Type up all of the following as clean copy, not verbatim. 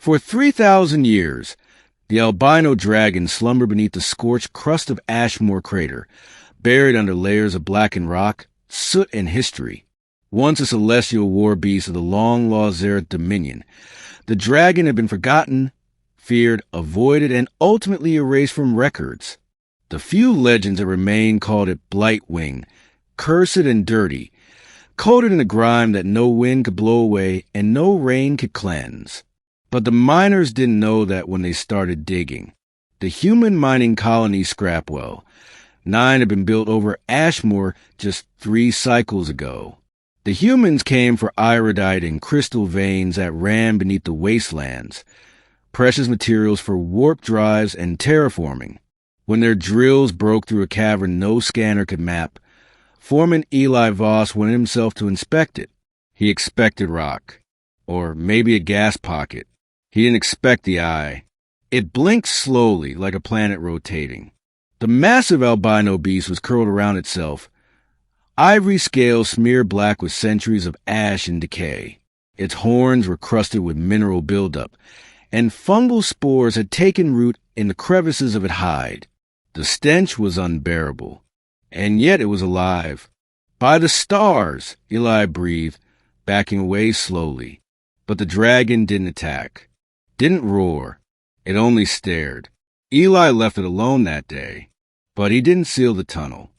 For 3,000 years, the albino dragon slumbered beneath the scorched crust of Ashmore Crater, buried under layers of blackened rock, soot, and history. Once a celestial war beast of the long-lost Xerath Dominion, the dragon had been forgotten, feared, avoided, and ultimately erased from records. The few legends that remain called it Blightwing, cursed and dirty, coated in a grime that no wind could blow away and no rain could cleanse. But the miners didn't know that when they started digging. The human mining colony Scrapwell, 9 had been built over Ashmore just 3 cycles ago. The humans came for iridite and crystal veins that ran beneath the wastelands, precious materials for warp drives and terraforming. When their drills broke through a cavern no scanner could map, Foreman Eli Voss wanted himself to inspect it. He expected rock, or maybe a gas pocket. He didn't expect the eye. It blinked slowly like a planet rotating. The massive albino beast was curled around itself, ivory scales smeared black with centuries of ash and decay. Its horns were crusted with mineral buildup, and fungal spores had taken root in the crevices of its hide. The stench was unbearable, and yet it was alive. By the stars, Eli breathed, backing away slowly. But the dragon didn't attack, didn't roar. It only stared. Eli left it alone that day, but he didn't seal the tunnel.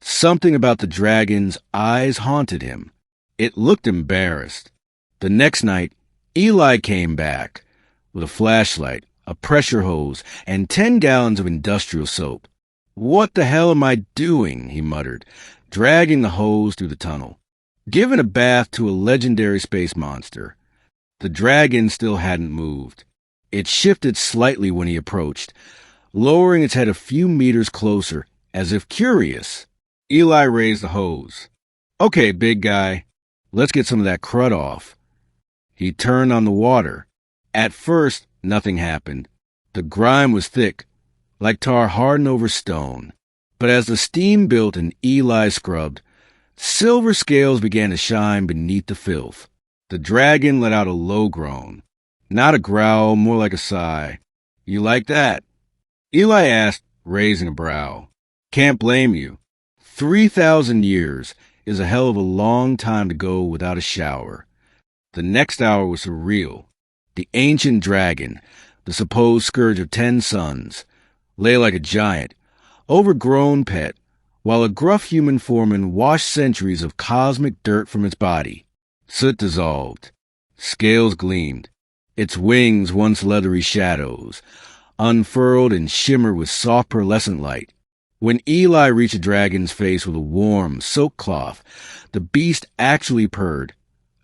Something about the dragon's eyes haunted him. It looked embarrassed. The next night, Eli came back with a flashlight, a pressure hose, and 10 gallons of industrial soap. "What the hell am I doing?" he muttered, dragging the hose through the tunnel. Giving a bath to a legendary space monster. The dragon still hadn't moved. It shifted slightly when he approached, lowering its head a few meters closer, as if curious. Eli raised the hose. "Okay, big guy, let's get some of that crud off." He turned on the water. At first, nothing happened. The grime was thick, like tar hardened over stone. But as the steam built and Eli scrubbed, silver scales began to shine beneath the filth. The dragon let out a low groan. Not a growl, more like a sigh. "You like that?" Eli asked, raising a brow. "Can't blame you. 3,000 years is a hell of a long time to go without a shower." The next hour was surreal. The ancient dragon, the supposed scourge of 10 suns, lay like a giant, overgrown pet, while a gruff human foreman washed centuries of cosmic dirt from its body. Soot dissolved. Scales gleamed. Its wings, once leathery shadows, unfurled and shimmered with soft pearlescent light. When Eli reached the dragon's face with a warm silk cloth, the beast actually purred,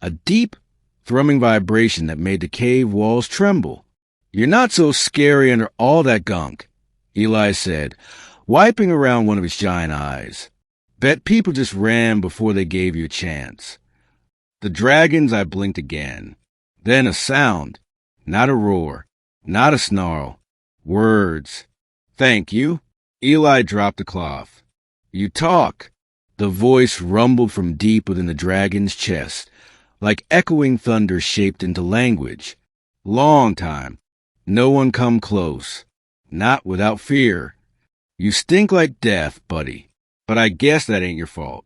a deep, thrumming vibration that made the cave walls tremble. "You're not so scary under all that gunk," Eli said, wiping around one of his giant eyes. "Bet people just ran before they gave you a chance." The dragon's eye blinked again. Then a sound, not a roar, not a snarl. Words. "Thank you." Eli dropped the cloth. "You talk." The voice rumbled from deep within the dragon's chest, like echoing thunder shaped into language. "Long time. No one come close. Not without fear. You stink like death, buddy. But I guess that ain't your fault."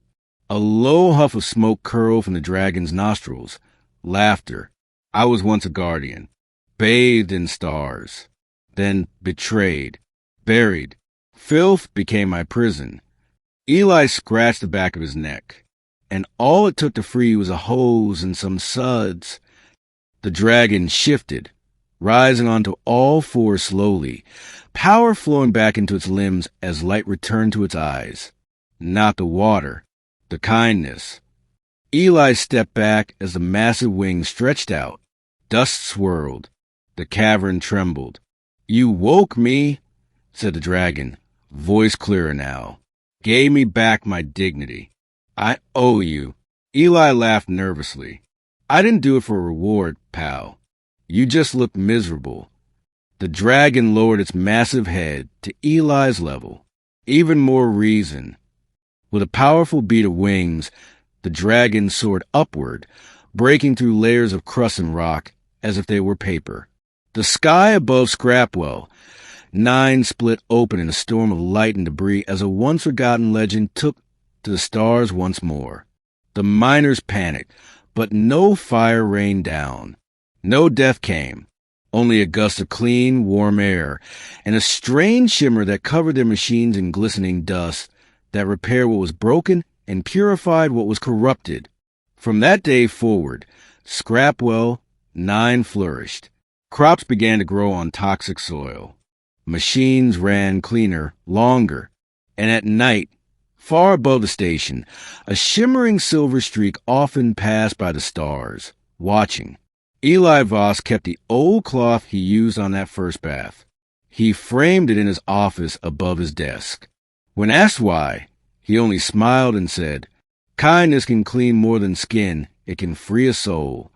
A low huff of smoke curled from the dragon's nostrils. Laughter. "I was once a guardian. Bathed in stars. Then betrayed. Buried. Filth became my prison." Eli scratched the back of his neck, and all it took to free was a hose and some suds. The dragon shifted, rising onto all fours slowly, power flowing back into its limbs as light returned to its eyes. Not the water, the kindness. Eli stepped back as the massive wings stretched out. Dust swirled. The cavern trembled. "You woke me," said the dragon, voice clearer now. "Gave me back my dignity. I owe you." Eli laughed nervously. "I didn't do it for a reward, pal. You just looked miserable." The dragon lowered its massive head to Eli's level. Even more reason. With a powerful beat of wings, the dragon soared upward, breaking through layers of crust and rock as if they were paper. The sky above Scrapwell, 9 split open in a storm of light and debris as a once-forgotten legend took to the stars once more. The miners panicked, but no fire rained down. No death came, only a gust of clean, warm air, and a strange shimmer that covered their machines in glistening dust that repaired what was broken and purified what was corrupted. From that day forward, Scrapwell 9 flourished. Crops began to grow on toxic soil. Machines ran cleaner, longer, and at night, far above the station, a shimmering silver streak often passed by the stars, watching. Eli Voss kept the old cloth he used on that first bath. He framed it in his office above his desk. When asked why, he only smiled and said, "Kindness can clean more than skin. It can free a soul."